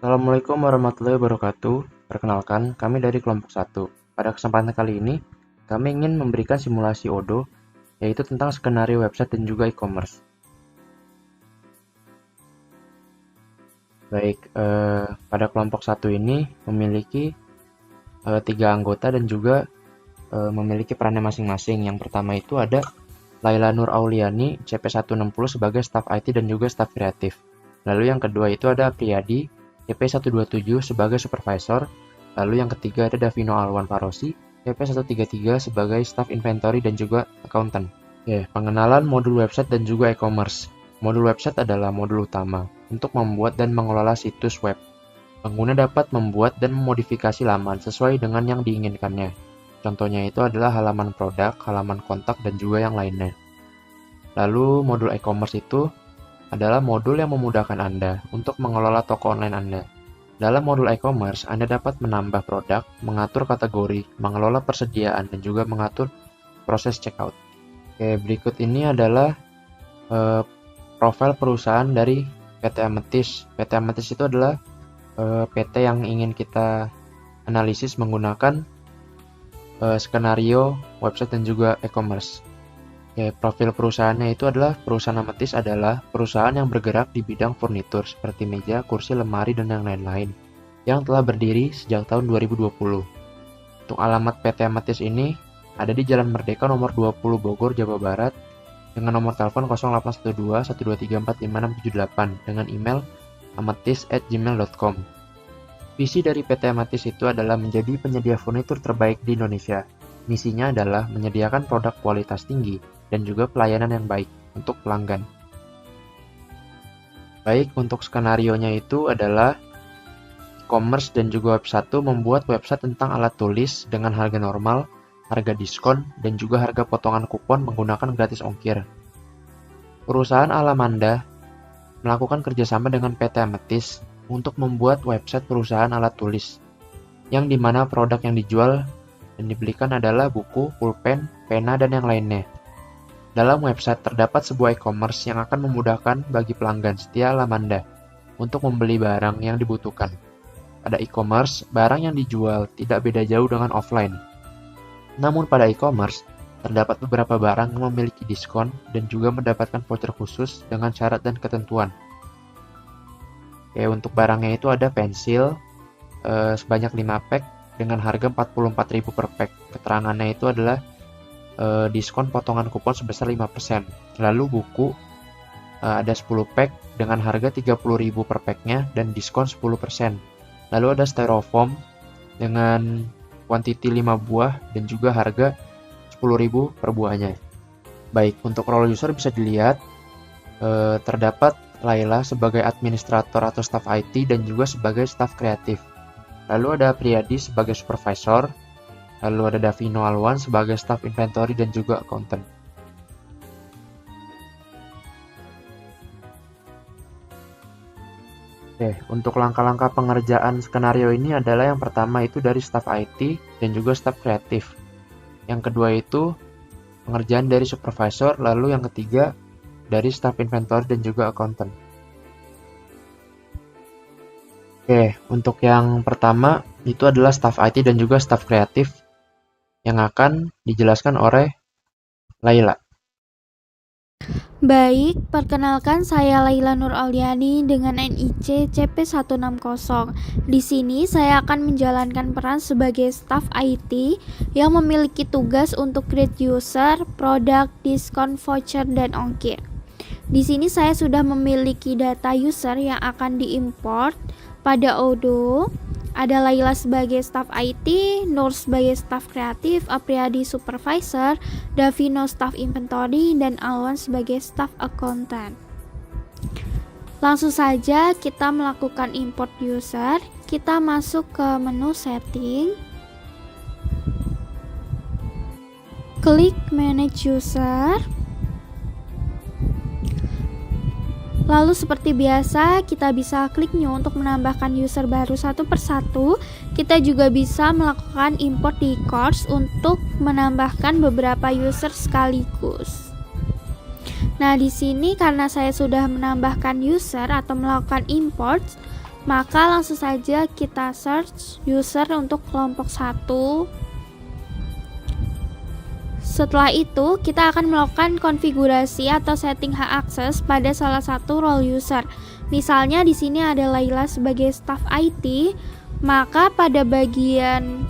Assalamualaikum warahmatullahi wabarakatuh. Perkenalkan, kami dari kelompok 1. Pada kesempatan kali ini, kami ingin memberikan simulasi Odoo, yaitu tentang skenario website dan juga e-commerce. Baik, pada kelompok 1 ini memiliki 3 anggota dan juga memiliki perannya masing-masing. Yang pertama itu ada Laila Nur Auliani, CP160 sebagai staf IT dan juga staf kreatif. Lalu yang kedua itu ada Priyadi, CP127 sebagai supervisor. Lalu yang ketiga ada Davino Alwan Farosi, CP133 sebagai staf inventory dan juga accountant. Oke, pengenalan modul website dan juga e-commerce. Modul website adalah modul utama untuk membuat dan mengelola situs web. Pengguna dapat membuat dan memodifikasi laman sesuai dengan yang diinginkannya. Contohnya itu adalah halaman produk, halaman kontak, dan juga yang lainnya. Lalu modul e-commerce itu adalah modul yang memudahkan Anda untuk mengelola toko online Anda. Dalam modul e-commerce, Anda dapat menambah produk, mengatur kategori, mengelola persediaan, dan juga mengatur proses checkout. Oke, berikut ini adalah profil perusahaan dari PT Amethyst. PT Amethyst itu adalah PT yang ingin kita analisis menggunakan skenario website dan juga e-commerce. Profil perusahaannya itu adalah perusahaan Amethyst adalah perusahaan yang bergerak di bidang furnitur seperti meja, kursi, lemari, dan yang lain-lain yang telah berdiri sejak tahun 2020. Untuk alamat PT Amethyst ini ada di Jalan Merdeka nomor 20 Bogor, Jawa Barat dengan nomor telepon 0812 1234 5678 dengan email amethyst@gmail.com. Visi dari PT Amethyst itu adalah menjadi penyedia furnitur terbaik di Indonesia. Misinya adalah menyediakan produk kualitas tinggi dan juga pelayanan yang baik untuk pelanggan. Baik, untuk skenarionya itu adalah e-commerce dan juga web 1 membuat website tentang alat tulis dengan harga normal, harga diskon, dan juga harga potongan kupon menggunakan gratis ongkir. Perusahaan Alamanda melakukan kerjasama dengan PT Amethyst untuk membuat website perusahaan alat tulis, yang dimana produk yang dijual dan dibelikan adalah buku, pulpen, pena, dan yang lainnya. Dalam website terdapat sebuah e-commerce yang akan memudahkan bagi pelanggan setia Alamanda untuk membeli barang yang dibutuhkan. Pada e-commerce, barang yang dijual tidak beda jauh dengan offline. Namun pada e-commerce, terdapat beberapa barang yang memiliki diskon dan juga mendapatkan voucher khusus dengan syarat dan ketentuan. Untuk barangnya itu ada pensil sebanyak 5 pack dengan harga 44.000 per pack. Keterangannya itu adalah diskon potongan kupon sebesar 5%. Lalu buku ada 10 pack dengan harga 30.000 per packnya dan diskon 10%. Lalu ada styrofoam dengan quantity 5 buah dan juga harga 10.000 per buahnya. Baik, untuk role user bisa dilihat terdapat Laila sebagai administrator atau staf IT dan juga sebagai staf kreatif. Lalu ada Priyadi sebagai supervisor, lalu ada Davino Alwan sebagai staf inventory dan juga accountant. Untuk langkah-langkah pengerjaan skenario ini adalah yang pertama itu dari staf IT dan juga staf kreatif. Yang kedua itu pengerjaan dari supervisor, lalu yang ketiga dari staf inventory dan juga accountant. Untuk yang pertama itu adalah staf IT dan juga staf kreatif yang akan dijelaskan oleh Laila. Baik, perkenalkan saya Laila Nur Auliani dengan NIC CP160. Di sini saya akan menjalankan peran sebagai staf IT yang memiliki tugas untuk create user, produk, diskon, voucher, dan ongkir. Di sini saya sudah memiliki data user yang akan diimport pada Odoo. Ada Laila sebagai staf IT, Nur sebagai staf kreatif, Apriyadi supervisor, Davino staf inventory, dan Alwan sebagai staf accountant. Langsung saja kita melakukan import user. Kita masuk ke menu setting, klik manage user. Lalu seperti biasa kita bisa klik new untuk menambahkan user baru satu persatu. Kita juga bisa melakukan import di course untuk menambahkan beberapa user sekaligus. Nah, di sini karena saya sudah menambahkan user atau melakukan import, Maka langsung saja kita search user untuk kelompok 1. Setelah itu, kita akan melakukan konfigurasi atau setting hak akses pada salah satu role user. Misalnya di sini ada Laila sebagai staff IT, maka pada bagian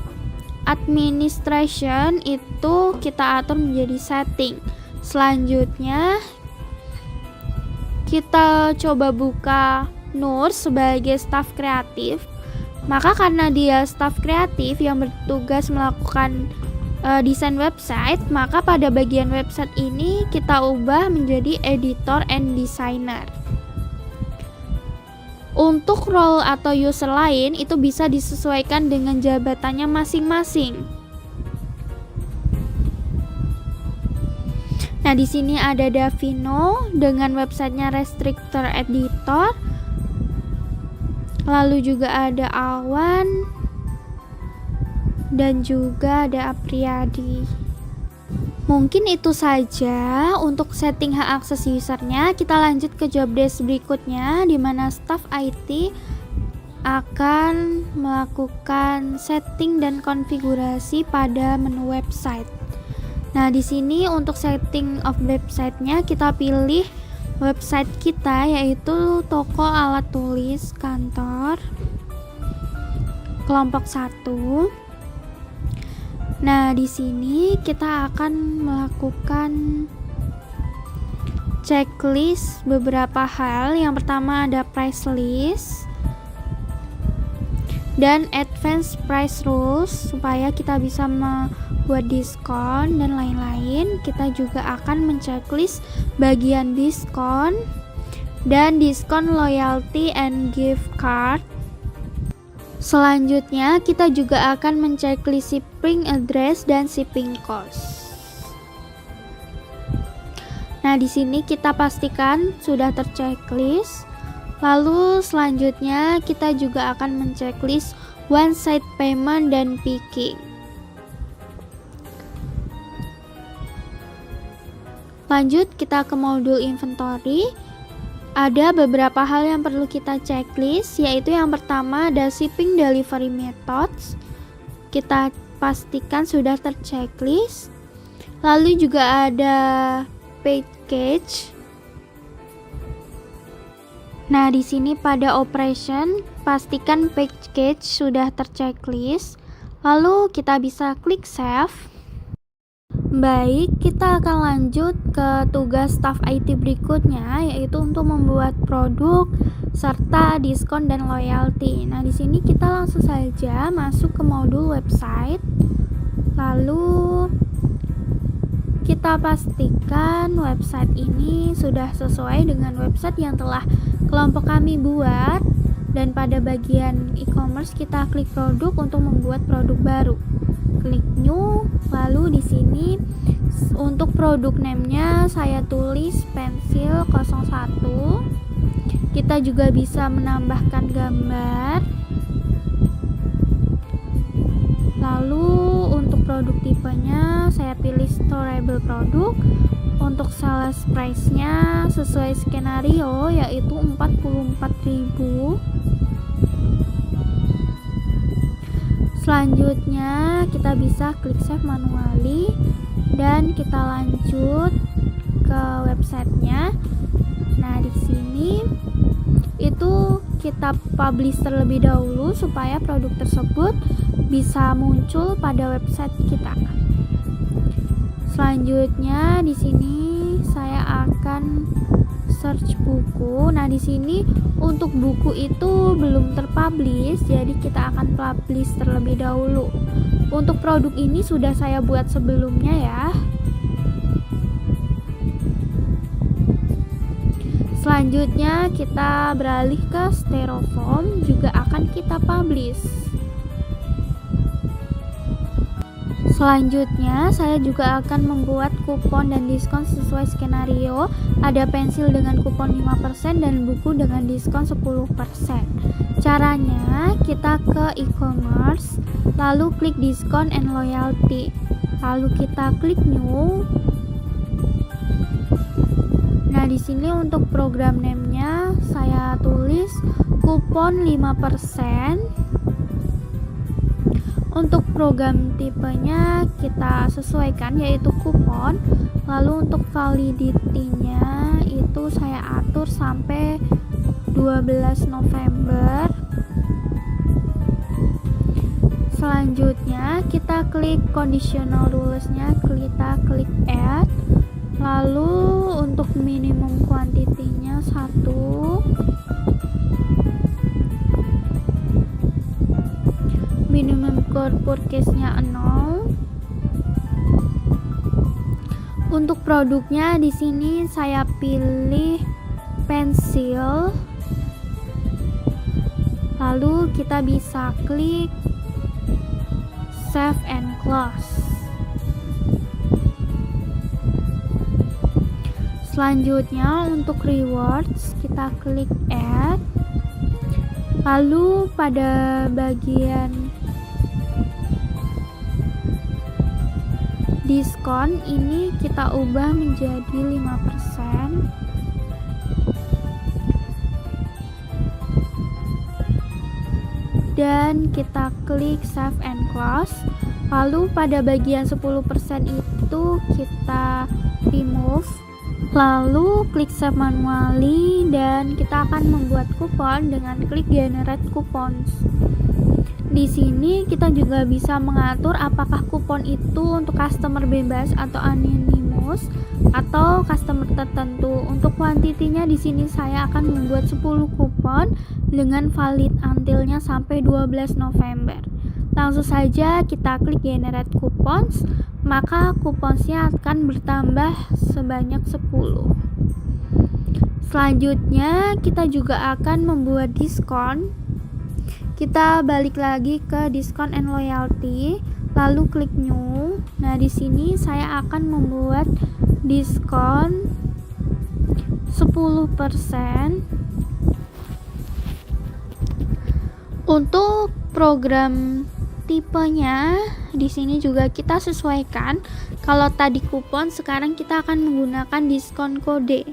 administration itu kita atur menjadi setting. Selanjutnya, kita coba buka Nur sebagai staff kreatif. Maka karena dia staff kreatif yang bertugas melakukan desain website, maka pada bagian website ini kita ubah menjadi editor and designer. Untuk role atau user lain itu bisa disesuaikan dengan jabatannya masing-masing. Nah, di sini ada Davino dengan websitenya Restrictor Editor. Lalu juga ada Awan dan juga ada Apriyadi. Mungkin itu saja untuk setting hak akses usernya. Kita lanjut ke job desk berikutnya, di mana staff IT akan melakukan setting dan konfigurasi pada menu website. Nah, di sini untuk setting of website-nya kita pilih website kita, yaitu toko alat tulis kantor kelompok 1. Nah, di sini kita akan melakukan checklist beberapa hal. Yang pertama ada price list dan advance price rules supaya kita bisa membuat diskon dan lain-lain. Kita juga akan menceklis bagian diskon dan diskon loyalty and gift card. Selanjutnya, kita juga akan menceklis shipping address dan shipping cost. Nah, di sini kita pastikan sudah terchecklist. Lalu selanjutnya kita juga akan menceklis one side payment dan picking. Lanjut kita ke modul inventory. Ada beberapa hal yang perlu kita checklist, yaitu yang pertama ada shipping delivery methods. Kita pastikan sudah terchecklist. Lalu juga ada package. Nah, di sini pada operation pastikan package sudah terchecklist. Lalu kita bisa klik save. Baik, kita akan lanjut ke tugas staff IT berikutnya, yaitu untuk membuat produk serta diskon dan loyalty. Nah, di sini kita langsung saja masuk ke modul website. Lalu kita pastikan website ini sudah sesuai dengan website yang telah kelompok kami buat, dan pada bagian e-commerce kita klik produk untuk membuat produk baru. Klik new, lalu di sini untuk produk name-nya saya tulis pensil 01. Kita juga bisa menambahkan gambar. Lalu untuk produk tipenya saya pilih storable produk. Untuk sales price-nya sesuai skenario, yaitu 44.000. Selanjutnya kita bisa klik save manually dan kita lanjut ke websitenya. Nah, di sini itu kita publish terlebih dahulu supaya produk tersebut bisa muncul pada website kita. Selanjutnya di sini saya akan search buku. Nah, di sini untuk buku itu belum terpublish, jadi kita akan publish terlebih dahulu. Untuk produk ini sudah saya buat sebelumnya ya. Selanjutnya kita beralih ke styrofoam, juga akan kita publish. Selanjutnya saya juga akan membuat kupon dan diskon sesuai skenario. Ada pensil dengan kupon 5% dan buku dengan diskon 10%. Caranya kita ke e-commerce, lalu klik diskon and loyalty, lalu kita klik new. Nah, di sini untuk program name-nya saya tulis kupon 5%. Untuk program tipenya kita sesuaikan yaitu kupon. Lalu untuk validity-nya itu saya atur sampai 12 November. Selanjutnya kita klik conditional rules-nya, kita klik add. Lalu untuk minimum quantity-nya 1, minimum purchase-nya 0. Untuk produknya di sini saya pilih pensil. Lalu kita bisa klik save and close. Selanjutnya untuk rewards kita klik add. Lalu pada bagian diskon ini kita ubah menjadi 5%. Dan kita klik save and close. Lalu pada bagian 10% itu kita remove. Lalu klik save manually dan kita akan membuat kupon dengan klik generate coupons. Di sini kita juga bisa mengatur apakah kupon itu untuk customer bebas atau anonymous atau customer tertentu. Untuk kuantitinya di sini saya akan membuat 10 kupon dengan valid until-nya sampai 12 November. Langsung saja kita klik generate coupons, maka kuponsnya akan bertambah sebanyak 10. Selanjutnya kita juga akan membuat diskon. Kita balik lagi ke discount and loyalty, lalu klik new. Nah, di sini saya akan membuat diskon 10%. Untuk program tipenya di sini juga kita sesuaikan. Kalau tadi kupon, sekarang kita akan menggunakan diskon kode.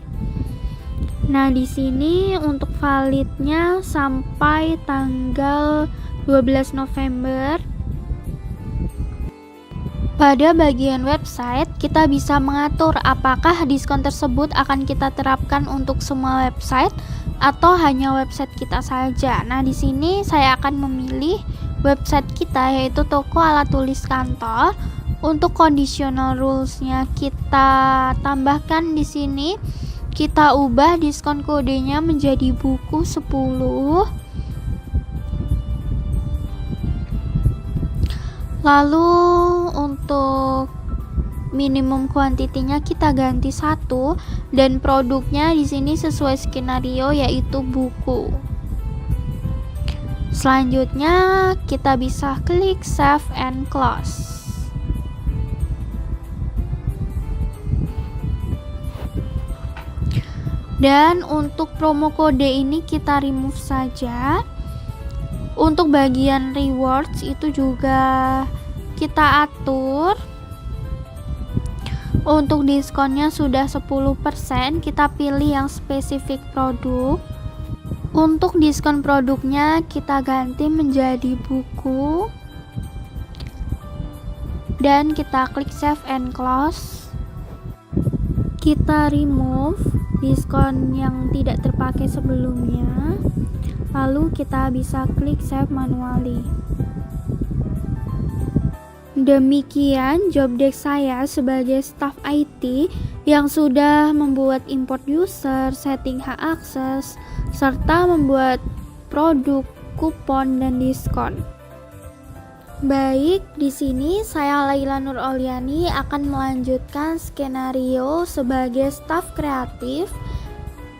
Nah, di sini untuk validnya sampai tanggal 12 November. Pada bagian website, kita bisa mengatur apakah diskon tersebut akan kita terapkan untuk semua website atau hanya website kita saja. Nah, di sini saya akan memilih website kita yaitu toko alat tulis kantor. Untuk conditional rules-nya kita tambahkan di sini. Kita ubah diskon kodenya menjadi buku 10. Lalu untuk minimum kuantitinya kita ganti 1 dan produknya di sini sesuai skenario yaitu buku. Selanjutnya kita bisa klik save and close. Dan untuk promo kode ini kita remove saja. Untuk bagian rewards itu juga kita atur. Untuk diskonnya sudah 10%, kita pilih yang spesifik produk. Untuk diskon produknya kita ganti menjadi buku. Dan kita klik save and close. Kita remove diskon yang tidak terpakai sebelumnya. Lalu kita bisa klik save manually. Demikian job desk saya sebagai staff IT yang sudah membuat import user, setting hak akses, serta membuat produk, kupon, dan diskon. Baik, di sini saya Laila Nur Auliani akan melanjutkan skenario sebagai staf kreatif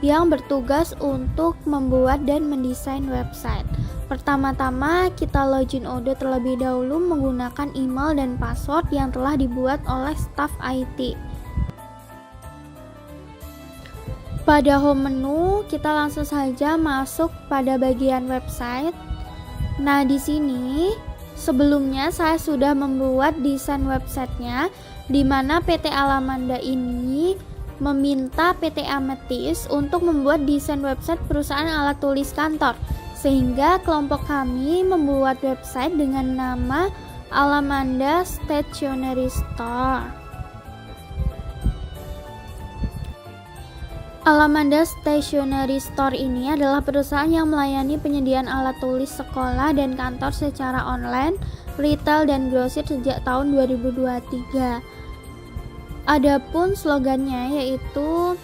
yang bertugas untuk membuat dan mendesain website. Pertama-tama kita login Odoo terlebih dahulu menggunakan email dan password yang telah dibuat oleh staf IT. Pada home menu, kita langsung saja masuk pada bagian website. Nah, di sini sebelumnya saya sudah membuat desain websitenya, di mana PT Alamanda ini meminta PT Amethyst untuk membuat desain website perusahaan alat tulis kantor, sehingga kelompok kami membuat website dengan nama Alamanda Stationery Store. Alamanda Stationery Store ini adalah perusahaan yang melayani penyediaan alat tulis sekolah dan kantor secara online, retail, dan grosir sejak tahun 2023. Adapun slogannya yaitu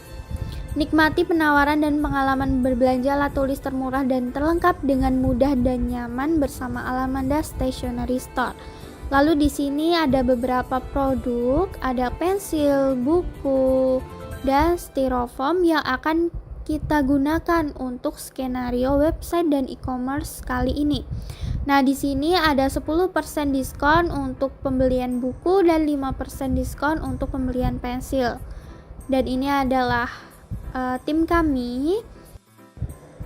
nikmati penawaran dan pengalaman berbelanja alat tulis termurah dan terlengkap dengan mudah dan nyaman bersama Alamanda Stationery Store. Lalu di sini ada beberapa produk, ada pensil, buku, dan styrofoam yang akan kita gunakan untuk skenario website dan e-commerce kali ini. Nah, di sini ada 10% diskon untuk pembelian buku dan 5% diskon untuk pembelian pensil. Dan ini adalah tim kami.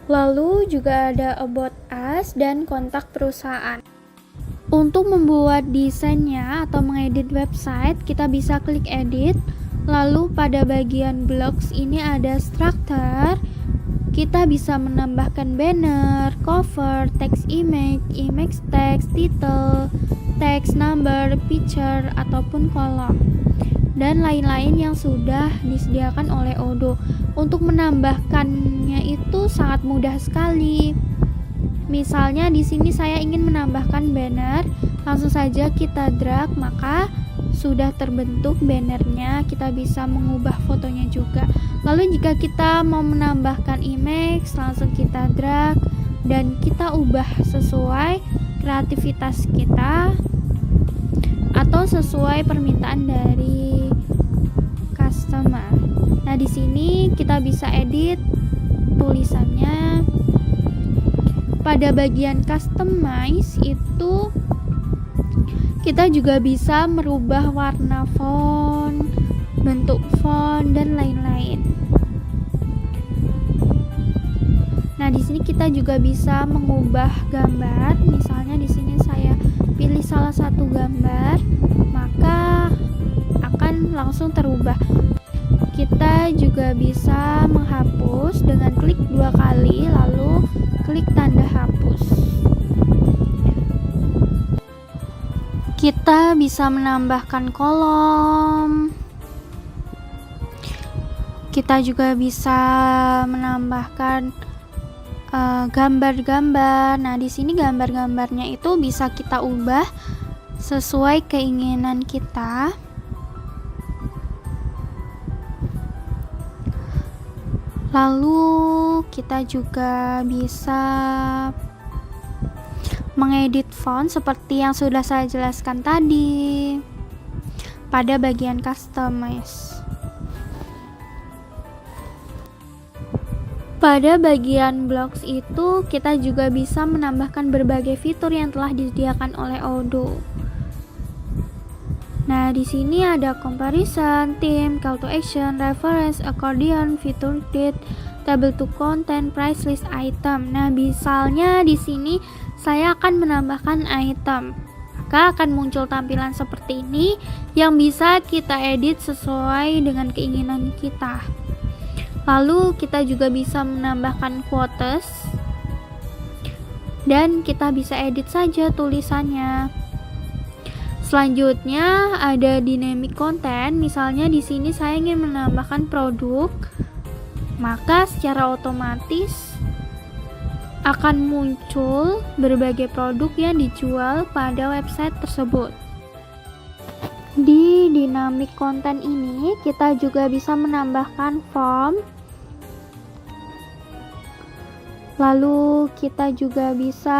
Lalu juga ada about us dan kontak perusahaan. Untuk membuat desainnya atau mengedit website, kita bisa klik edit. Lalu pada bagian blocks ini ada structure. Kita bisa menambahkan banner, cover, text image, image text, title, text number, picture, ataupun kolom, dan lain-lain yang sudah disediakan oleh Odoo. Untuk menambahkannya itu sangat mudah sekali. Misalnya di sini saya ingin menambahkan banner, langsung saja kita drag, maka sudah terbentuk bannernya. Kita bisa mengubah fotonya juga. Lalu jika kita mau menambahkan image, langsung kita drag dan kita ubah sesuai kreativitas kita atau sesuai permintaan dari customer. Nah, di sini kita bisa edit tulisannya. Pada bagian customize itu kita juga bisa merubah warna font, bentuk font, dan lain-lain. Nah, di sini kita juga bisa mengubah gambar. Misalnya di sini saya pilih salah satu gambar, maka akan langsung terubah. Kita juga bisa menghapus dengan klik 2 kali, lalu klik tanda hapus. Kita bisa menambahkan kolom. Kita juga bisa menambahkan gambar-gambar. Nah, di sini gambar-gambarnya itu bisa kita ubah sesuai keinginan kita. Lalu kita juga bisa mengedit font seperti yang sudah saya jelaskan tadi pada bagian customize. Pada bagian blocks itu kita juga bisa menambahkan berbagai fitur yang telah disediakan oleh Odoo. Nah, di sini ada comparison, theme, call to action, reference, accordion, feature date, table to content, price list item. Nah, misalnya di sini saya akan menambahkan item, maka akan muncul tampilan seperti ini yang bisa kita edit sesuai dengan keinginan kita. Lalu kita juga bisa menambahkan quotes dan kita bisa edit saja tulisannya. Selanjutnya ada dynamic content. Misalnya di sini saya ingin menambahkan produk, maka secara otomatis akan muncul berbagai produk yang dijual pada website tersebut. Di dynamic content ini kita juga bisa menambahkan form. Lalu kita juga bisa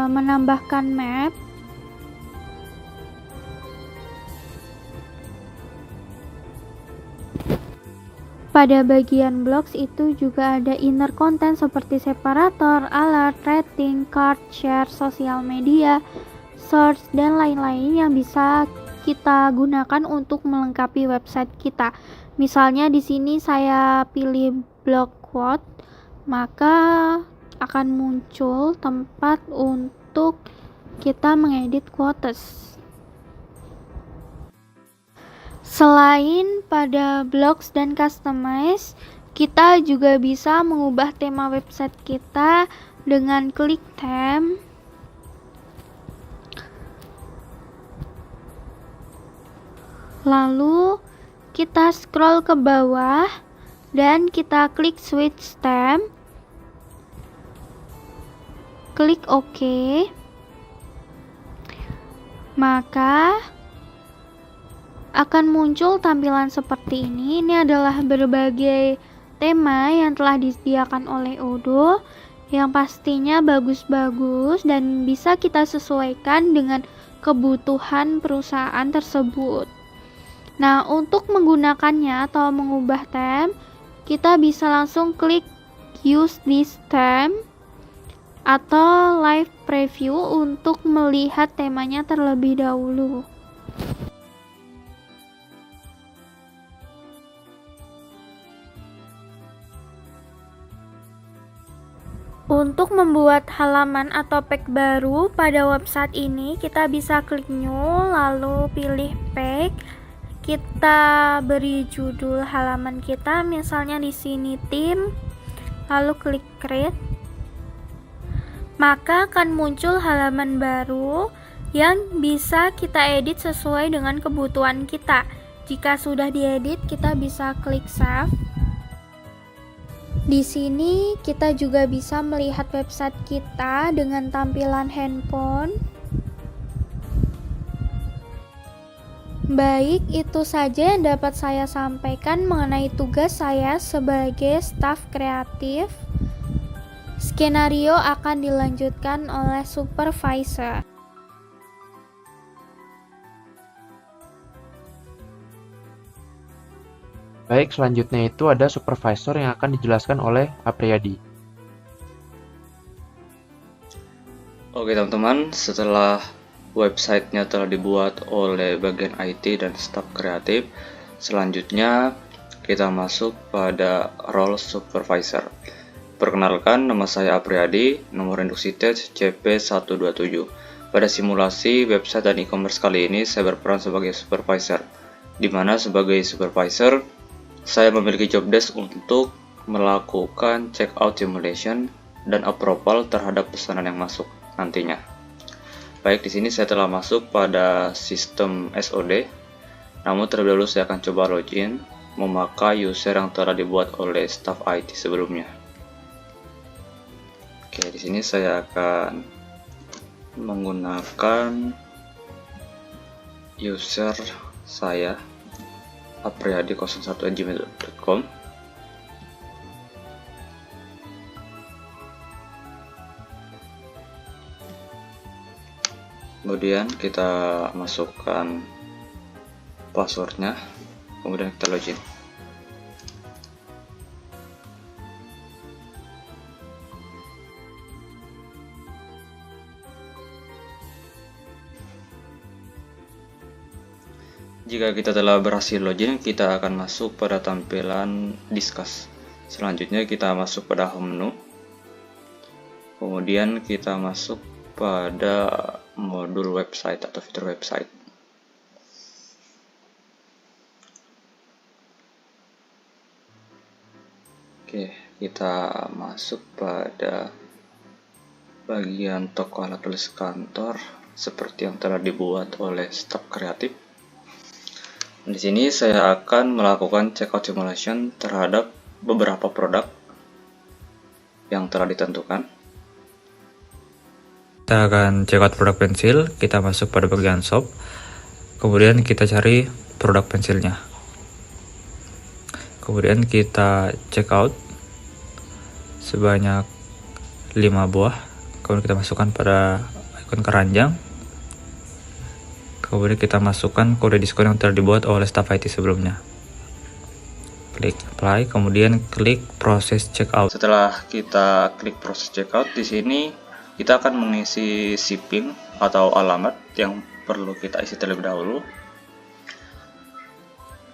menambahkan map. Pada bagian blocks itu juga ada inner content seperti separator, alert, rating, card, share, sosial media, search, dan lain-lain yang bisa kita gunakan untuk melengkapi website kita. Misalnya di sini saya pilih block quote, maka akan muncul tempat untuk kita mengedit quotes. Selain pada blocks dan customize, kita juga bisa mengubah tema website kita dengan klik theme. Lalu kita scroll ke bawah dan kita klik switch theme. Klik OK. Maka akan muncul tampilan seperti ini. Ini adalah berbagai tema yang telah disediakan oleh Odoo yang pastinya bagus-bagus dan bisa kita sesuaikan dengan kebutuhan perusahaan tersebut. Nah, untuk menggunakannya atau mengubah theme, kita bisa langsung klik use this theme atau live preview untuk melihat temanya terlebih dahulu. Untuk membuat halaman atau page baru pada website ini, kita bisa klik new, lalu pilih page. Kita beri judul halaman kita, misalnya di sini theme, lalu klik create. Maka akan muncul halaman baru yang bisa kita edit sesuai dengan kebutuhan kita. Jika sudah diedit, kita bisa klik save. Di sini kita juga bisa melihat website kita dengan tampilan handphone. Baik, itu saja yang dapat saya sampaikan mengenai tugas saya sebagai staf kreatif. Skenario akan dilanjutkan oleh supervisor. Baik, selanjutnya itu ada supervisor yang akan dijelaskan oleh Apriyadi. Oke teman-teman, setelah websitenya telah dibuat oleh bagian IT dan staf kreatif, selanjutnya kita masuk pada role supervisor. Perkenalkan, nama saya Apriyadi, nomor induksi tes CP127. Pada simulasi website dan e-commerce kali ini, saya berperan sebagai supervisor, di mana sebagai supervisor, saya memiliki job desk untuk melakukan checkout simulation dan approval terhadap pesanan yang masuk nantinya. Baik, di sini saya telah masuk pada sistem SOD, namun terlebih dahulu saya akan coba login memakai user yang telah dibuat oleh staf IT sebelumnya. Oke, di sini saya akan menggunakan user saya apriyadi01@gmail.com. Kemudian kita masukkan passwordnya, kemudian kita login. Jika kita telah berhasil login, kita akan masuk pada tampilan discuss. Selanjutnya kita masuk pada home menu. Kemudian kita masuk pada modul website atau fitur website. Oke, kita masuk pada bagian toko alat tulis kantor seperti yang telah dibuat oleh staf kreatif. Di sini saya akan melakukan checkout simulation terhadap beberapa produk yang telah ditentukan. Kita akan checkout produk pensil, kita masuk pada bagian shop, kemudian kita cari produk pensilnya. Kemudian kita checkout sebanyak 5 buah, kemudian kita masukkan pada ikon keranjang. Kemudian kita masukkan kode diskon yang telah dibuat oleh staf IT sebelumnya. Klik apply, kemudian klik proses checkout. Setelah kita klik proses checkout, di sini kita akan mengisi shipping atau alamat yang perlu kita isi terlebih dahulu.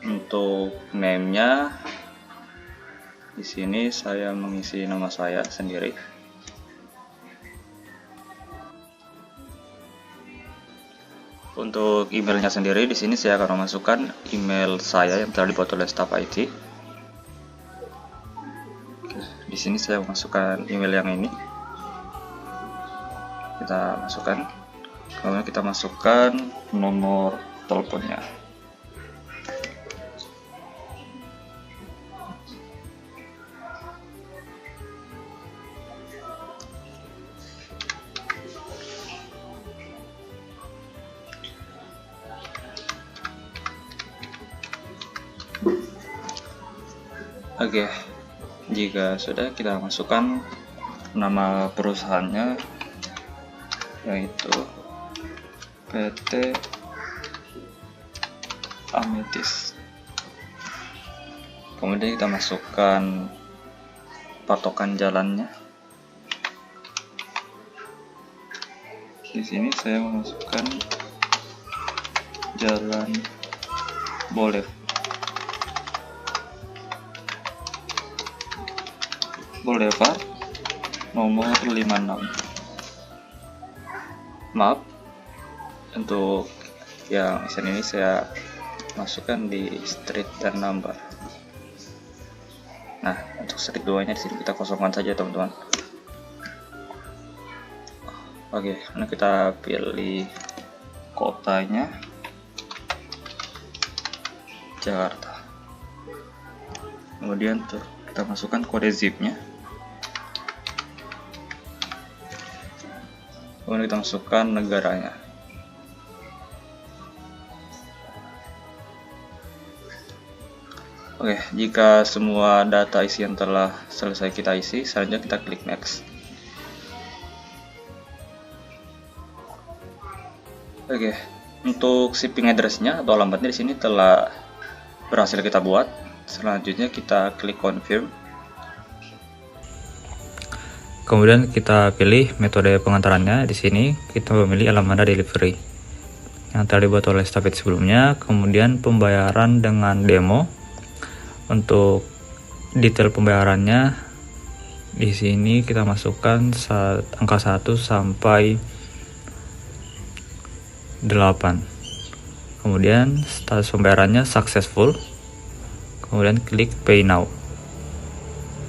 Untuk name-nya, di sini saya mengisi nama saya sendiri. Untuk emailnya sendiri, di sini saya akan memasukkan email saya yang telah dibuat oleh staf IT. Di sini saya memasukkan email yang ini. Kita masukkan, kemudian kita masukkan nomor teleponnya. Oke, jika sudah, kita masukkan nama perusahaannya, yaitu PT Amethyst. Kemudian kita masukkan patokan jalannya. Di sini saya memasukkan Jalan Boulevard nomor 56. Maaf, untuk yang ini saya masukkan di street dan number. Nah, untuk street 2 nya di sini kita kosongkan saja, teman-teman. Oke, nah kita pilih kotanya Jakarta. Kemudian kita masukkan kode zip-nya. Kemudian kita masukkan negaranya. Oke, jika semua data isian telah selesai kita isi, selanjutnya kita klik next. Oke, untuk shipping address-nya atau alamatnya di sini telah berhasil kita buat. Selanjutnya kita klik confirm. Kemudian kita pilih metode pengantarannya. Di sini kita memilih Alamanda Delivery yang telah dibuat oleh staf IT sebelumnya. Kemudian pembayaran dengan demo. Untuk detail pembayarannya di sini kita masukkan angka 1 sampai 8. Kemudian status pembayarannya successful. Kemudian klik pay now.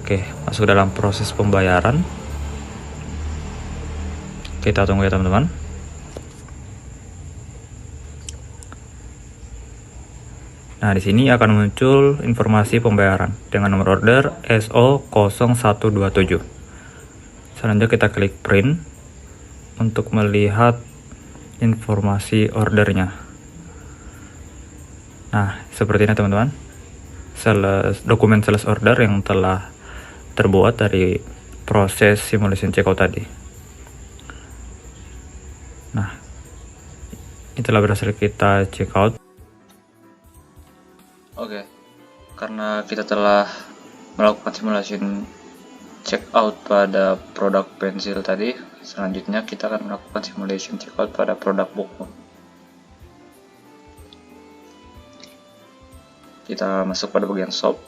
Oke, masuk dalam proses pembayaran. Kita tunggu ya teman-teman. Nah, di sini akan muncul informasi pembayaran dengan nomor order SO0127. Selanjutnya kita klik print untuk melihat informasi ordernya. Nah, seperti ini teman-teman. Dokumen sales order yang telah terbuat dari proses simulation checkout tadi. Nah, ini telah berhasil kita checkout. Oke, karena kita telah melakukan simulation checkout pada produk pensil tadi, selanjutnya kita akan melakukan simulation checkout pada produk buku. Kita masuk pada bagian shop,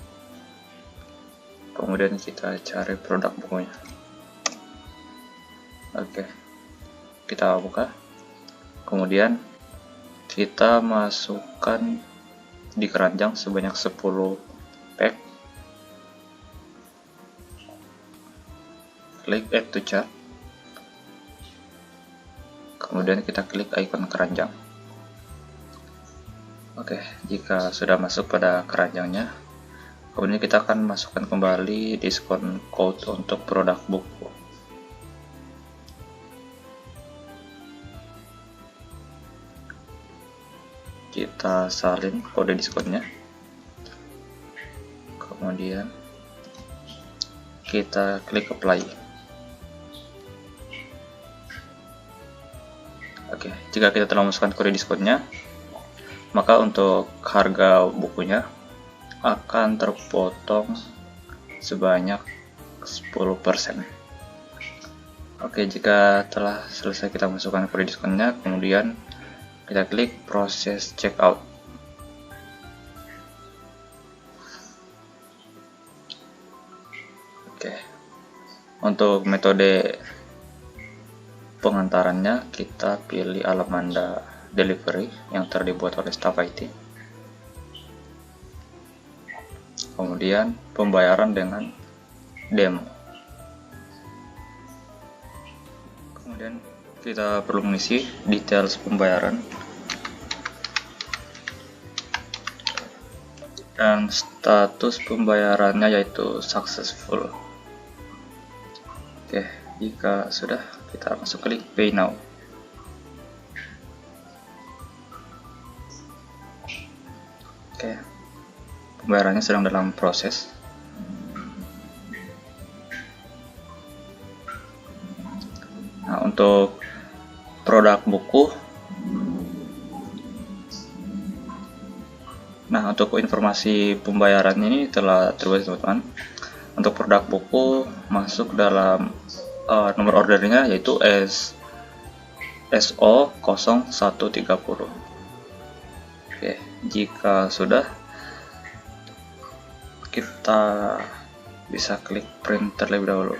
kemudian kita cari produk bukunya. Oke, kita buka, kemudian kita masukkan di keranjang sebanyak 10 pack. Klik add to chart, kemudian kita klik icon keranjang. Oke, jika sudah masuk pada keranjangnya, kemudian kita akan masukkan kembali diskon code untuk produk buku. Kita salin kode diskonnya, kemudian kita klik apply. Oke, jika kita telah memasukkan kode diskonnya, maka untuk harga bukunya akan terpotong sebanyak 10%. Oke, jika telah selesai kita masukkan kode diskonnya, kemudian kita klik proses checkout. Oke, untuk metode pengantarannya kita pilih Alamanda delivery yang telah dibuat oleh staff IT. Kemudian pembayaran dengan demo. Kemudian kita perlu mengisi details pembayaran dan status pembayarannya yaitu successful. Oke, jika sudah, kita masuk klik pay now. Oke, pembayarannya sedang dalam proses. Nah, untuk produk buku, untuk informasi pembayaran ini telah terbuat, teman-teman. Untuk produk buku masuk dalam nomor ordernya yaitu SO0130. Oke, jika sudah, kita bisa klik print terlebih dahulu.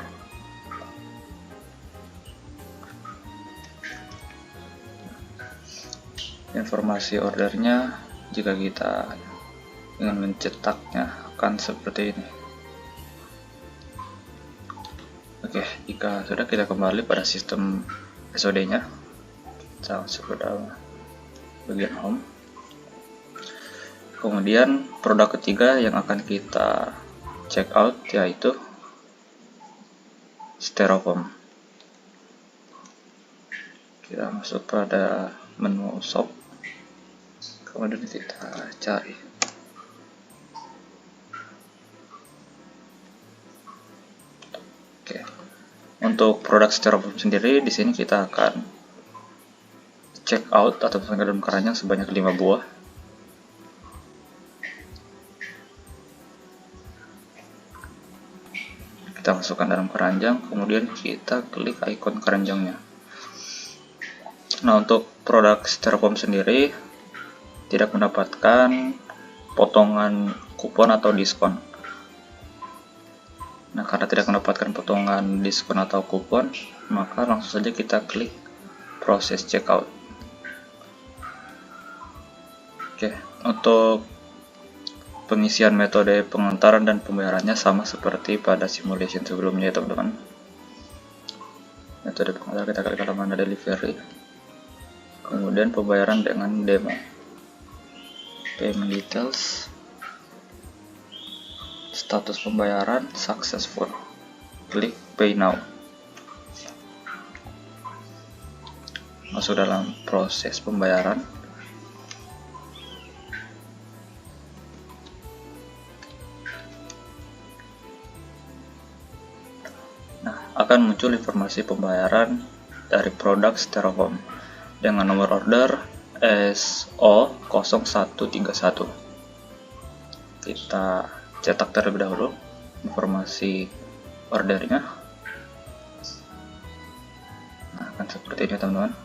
Informasi ordernya jika kita ingin mencetaknya akan seperti ini. Oke, jika sudah, kita kembali pada sistem SOD nya. Kita masuk ke dalam bagian home. Kemudian produk ketiga yang akan kita check out yaitu styrofoam. Kita masuk pada menu shop, kemudian kita cari. Oke, untuk produk styrofoam sendiri di sini kita akan check out atau masukkan dalam keranjang sebanyak 5 buah. Kita masukkan dalam keranjang, kemudian kita klik ikon keranjangnya. Nah, untuk produk styrofoam sendiri tidak mendapatkan potongan kupon atau diskon. Nah, karena tidak mendapatkan potongan diskon atau kupon, maka langsung saja kita klik proses checkout. Oke, untuk pengisian metode pengantaran dan pembayarannya sama seperti pada simulation sebelumnya ya, teman-teman. Metode pengantaran kita klik halaman delivery, kemudian pembayaran dengan demo. Payment details, status pembayaran successful, klik pay now. Masuk dalam proses pembayaran. Nah, akan muncul informasi pembayaran dari produk styrofoam dengan nomor order SO0131. Kita cetak terlebih dahulu informasi ordernya. Nah, akan seperti ini, teman-teman.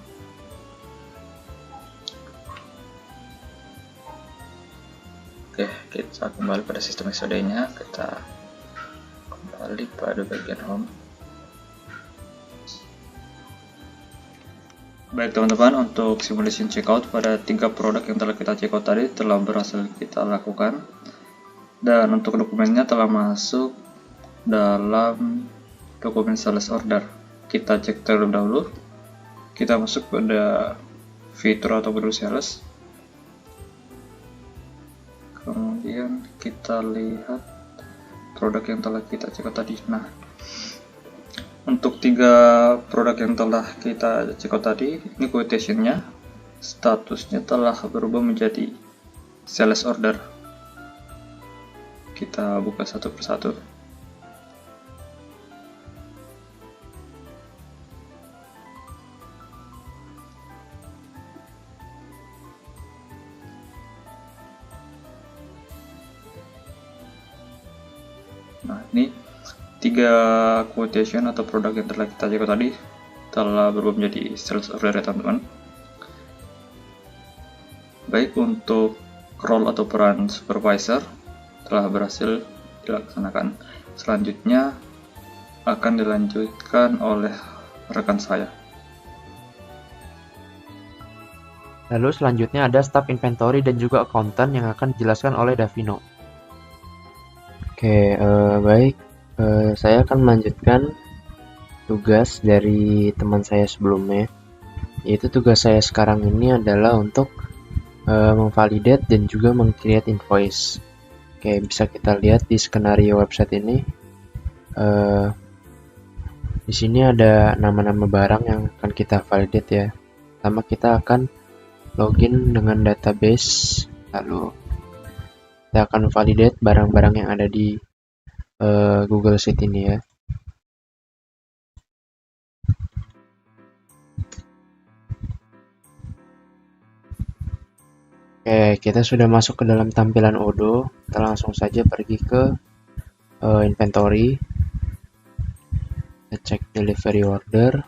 Oke, kita kembali pada sistem SOD-nya. Kita kembali pada bagian home. Baik, teman-teman, untuk simulation checkout pada 3 produk yang telah kita checkout tadi telah berhasil kita lakukan, dan untuk dokumennya telah masuk dalam dokumen sales order. Kita cek terlebih dahulu. Kita masuk pada fitur atau menu sales, kemudian kita lihat produk yang telah kita checkout tadi. Nah, untuk 3 produk yang telah kita checkout tadi, ini quotation-nya, statusnya telah berubah menjadi sales order. Kita buka satu persatu. Nah, ini 3 quotation atau produk yang telah kita checkout tadi telah berubah menjadi sales order ya, teman-teman. Baik, untuk role atau peran supervisor telah berhasil dilaksanakan. Selanjutnya akan dilanjutkan oleh rekan saya. Lalu selanjutnya ada staff inventory dan juga accountant yang akan dijelaskan oleh Davino. Oke, baik. Saya akan melanjutkan tugas dari teman saya sebelumnya. Yaitu tugas saya sekarang ini adalah untuk memvalidate dan juga meng-create invoice. Oke, bisa kita lihat di skenario website ini. Di sini ada nama-nama barang yang akan kita validate ya. Pertama kita akan login dengan database, lalu kita akan validate barang-barang yang ada di Google Sheet ini ya. Oke, kita sudah masuk ke dalam tampilan Odoo. Kita langsung saja pergi ke inventory. Kita cek delivery order.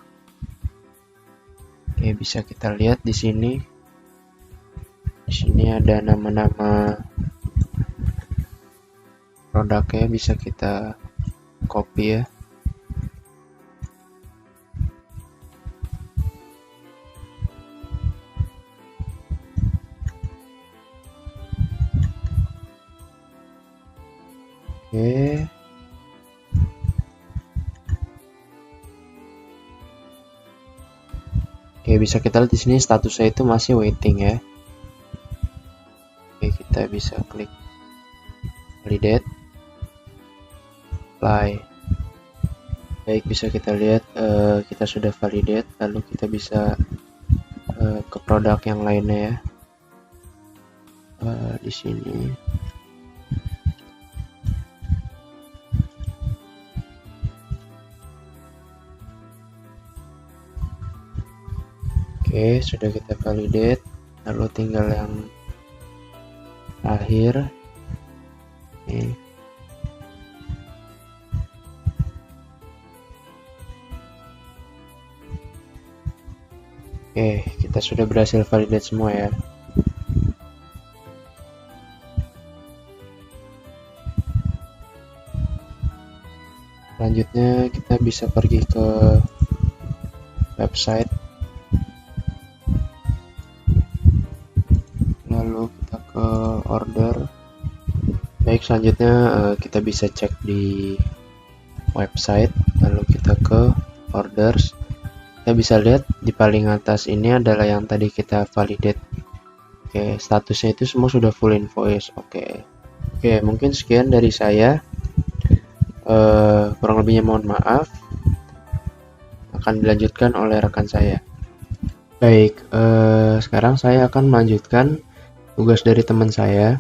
Oke, bisa kita lihat di sini. Di sini ada nama-nama produknya, bisa kita copy ya. Oke. Oke, bisa kita lihat di sini statusnya itu masih waiting ya. Oke, kita bisa klik validate, apply. Baik, bisa kita lihat kita sudah validate, lalu kita bisa ke produk yang lainnya ya. Di sini. Oke, sudah kita validate, lalu tinggal yang terakhir. Oke. Oke, kita sudah berhasil validate semua ya. Selanjutnya kita bisa pergi ke website, lalu kita ke order. Baik, selanjutnya kita bisa cek di website, lalu kita ke orders. Kita bisa lihat di paling atas ini adalah yang tadi kita validate. Oke, statusnya itu semua sudah full invoice. Oke, mungkin sekian dari saya. Kurang lebihnya mohon maaf. Akan dilanjutkan oleh rekan saya. Baik, sekarang saya akan melanjutkan tugas dari teman saya.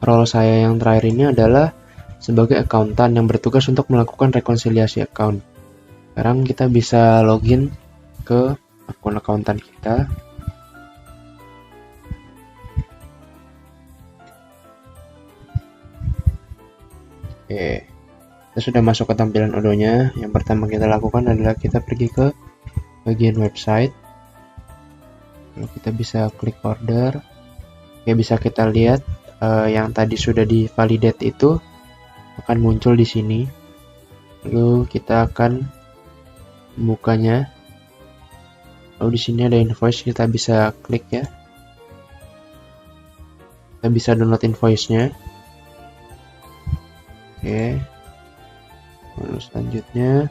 Role saya yang terakhir ini adalah sebagai akuntan yang bertugas untuk melakukan rekonsiliasi account. Sekarang kita bisa login ke akun akuntan kita. Oke, kita sudah masuk ke tampilan Odoo-nya. Yang pertama kita lakukan adalah kita pergi ke bagian website. Lalu kita bisa klik order. Oke, bisa kita lihat yang tadi sudah divalidate itu akan muncul di sini. Lalu kita akan membukanya. Lalu di sini ada invoice, kita bisa klik ya. Kita bisa download invoice-nya. Oke. Lalu selanjutnya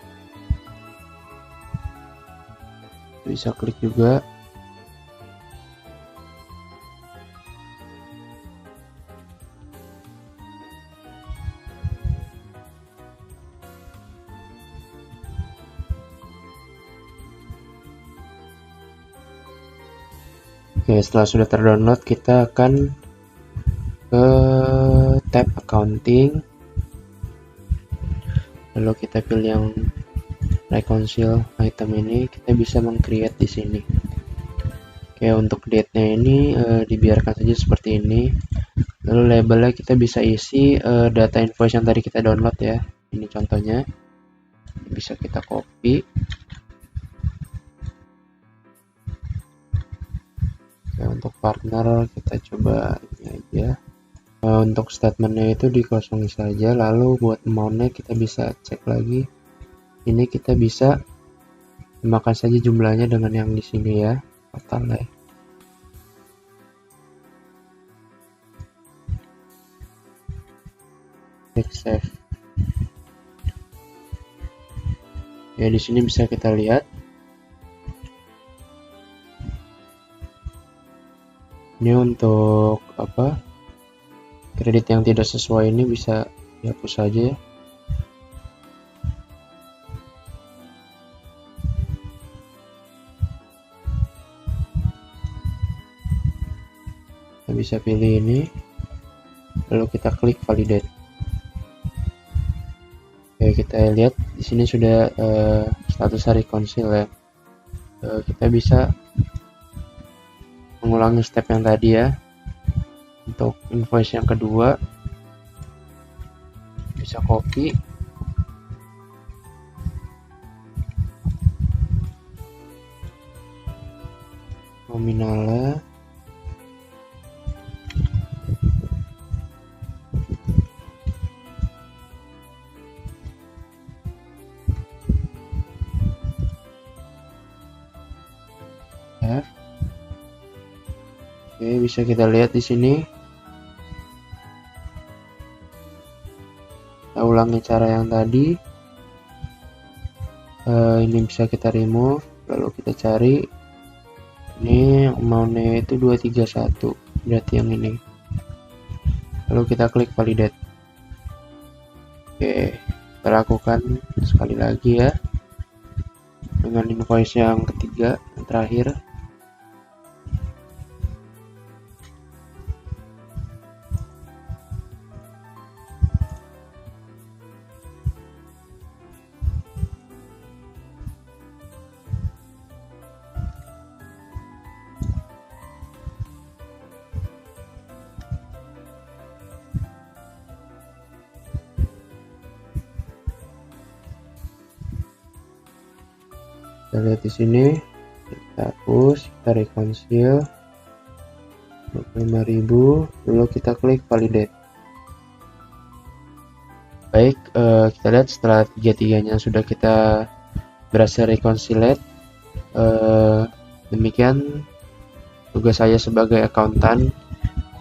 bisa klik juga. Oke, setelah sudah terdownload, kita akan ke tab accounting. Lalu kita pilih yang reconcile item ini, kita bisa meng-create di sini. Oke, untuk date-nya ini dibiarkan saja seperti ini. Lalu labelnya kita bisa isi data invoice yang tadi kita download ya. Ini contohnya. Bisa kita copy. Oke, untuk partner kita coba ini aja. Untuk statementnya itu dikosongi saja, lalu buat amount-nya kita bisa cek lagi. Ini kita bisa tambahkan saja jumlahnya dengan yang di sini ya. fatal lah ya. Klik save. Ya, di sini bisa kita lihat ini untuk kredit yang tidak sesuai ini bisa dihapus saja ya. Kita bisa pilih ini, lalu kita klik validate. Oke, kita lihat di sini sudah status reconcile ya. Kita bisa mengulangi step yang tadi ya. Untuk invoice yang kedua bisa copy, nominalnya ya. Oke, bisa kita lihat di sini. Kita ulangi cara yang tadi. Ini bisa kita remove, lalu kita cari. Ini amount-nya itu 231, berarti yang ini. Lalu kita klik validate. Oke, kita lakukan sekali lagi ya. Dengan invoice yang ketiga, yang terakhir. Kita lihat di sini, kita hapus, kita reconcile 25.000, lalu kita klik validate. Baik, kita lihat setelah tiga-tiganya sudah kita berhasil reconcile. Demikian tugas saya sebagai akuntan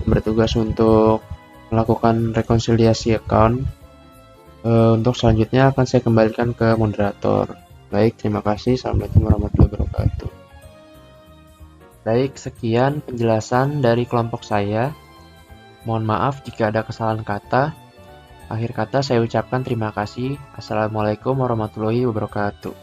bertugas untuk melakukan rekonsiliasi account. Untuk selanjutnya akan saya kembalikan ke moderator. Baik, terima kasih. Assalamualaikum warahmatullahi wabarakatuh. Baik, sekian penjelasan dari kelompok saya. Mohon maaf jika ada kesalahan kata. Akhir kata saya ucapkan terima kasih. Assalamualaikum warahmatullahi wabarakatuh.